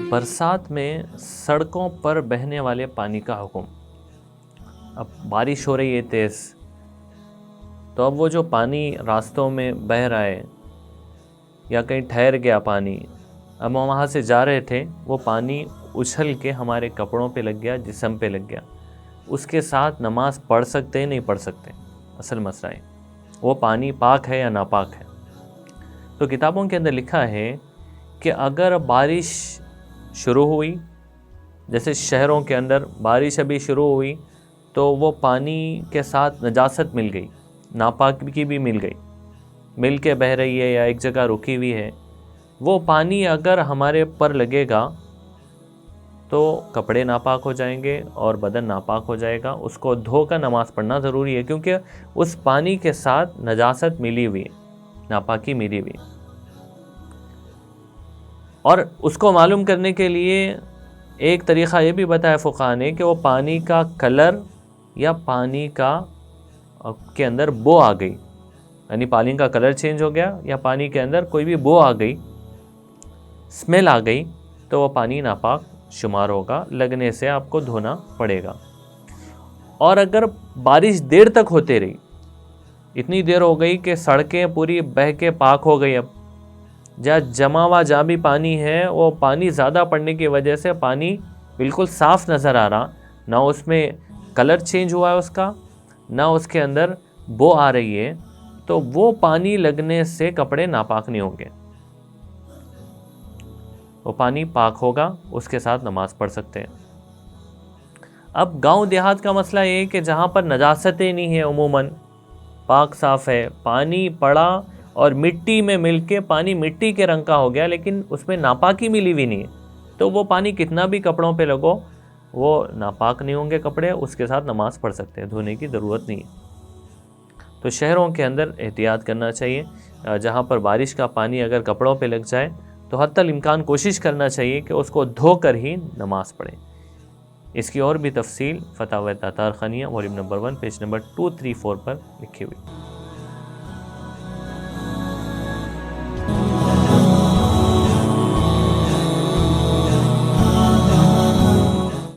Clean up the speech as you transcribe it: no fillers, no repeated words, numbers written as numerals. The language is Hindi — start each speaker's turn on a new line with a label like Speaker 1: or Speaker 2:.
Speaker 1: बरसात में सड़कों पर बहने वाले पानी का हुक्म। अब बारिश हो रही है तेज़, तो अब वो जो पानी रास्तों में बह रहा है या कहीं ठहर गया पानी, अब हम वहाँ से जा रहे थे, वो पानी उछल के हमारे कपड़ों पे लग गया, जिस्म पे लग गया। उसके साथ नमाज पढ़ सकते हैं नहीं पढ़ सकते, असल मसला है वो पानी पाक है या नापाक है। तो किताबों के अंदर लिखा है कि अगर बारिश शुरू हुई, जैसे शहरों के अंदर बारिश अभी शुरू हुई, तो वो पानी के साथ नजासत मिल गई, नापाक की भी मिल गई, मिल के बह रही है या एक जगह रुकी हुई है, वो पानी अगर हमारे पर लगेगा तो कपड़े नापाक हो जाएंगे और बदन नापाक हो जाएगा। उसको धोकर नमाज़ पढ़ना ज़रूरी है, क्योंकि उस पानी के साथ नजासत मिली हुई है, नापाकी मिली हुई। और उसको मालूम करने के लिए एक तरीक़ा ये भी बताया फ़ुक़हा ने कि वो पानी का कलर या पानी का के अंदर बो आ गई, यानी पानी का कलर चेंज हो गया या पानी के अंदर कोई भी बो आ गई, स्मेल आ गई, तो वो पानी नापाक शुमार होगा, लगने से आपको धोना पड़ेगा। और अगर बारिश देर तक होते रही, इतनी देर हो गई कि सड़कें पूरी बह के पाक हो गई, अब जहाँ भी पानी है वो पानी ज़्यादा पड़ने की वजह से पानी बिल्कुल साफ़ नज़र आ रहा, ना उसमें कलर चेंज हुआ है उसका, ना उसके अंदर बो आ रही है, तो वो पानी लगने से कपड़े नापाक नहीं होंगे, वो पानी पाक होगा, उसके साथ नमाज पढ़ सकते हैं। अब गांव देहात का मसला ये है कि जहाँ पर नजासतें नहीं है, उमूमन पाक साफ़ है, पानी पड़ा और मिट्टी में मिलके पानी मिट्टी के रंग का हो गया, लेकिन उसमें नापाकी मिली हुई नहीं है, तो वो पानी कितना भी कपड़ों पे लगो वो नापाक नहीं होंगे कपड़े, उसके साथ नमाज़ पढ़ सकते हैं, धोने की ज़रूरत नहीं है। तो शहरों के अंदर एहतियात करना चाहिए, जहाँ पर बारिश का पानी अगर कपड़ों पे लग जाए तो हत्तल इम्कान कोशिश करना चाहिए कि उसको धोकर ही नमाज़ पढ़ें। इसकी और भी तफ़सील फ़तावा तातारख़ानिया वॉल्यूम नंबर 1 पेज नंबर 234 पर लिखी हुई।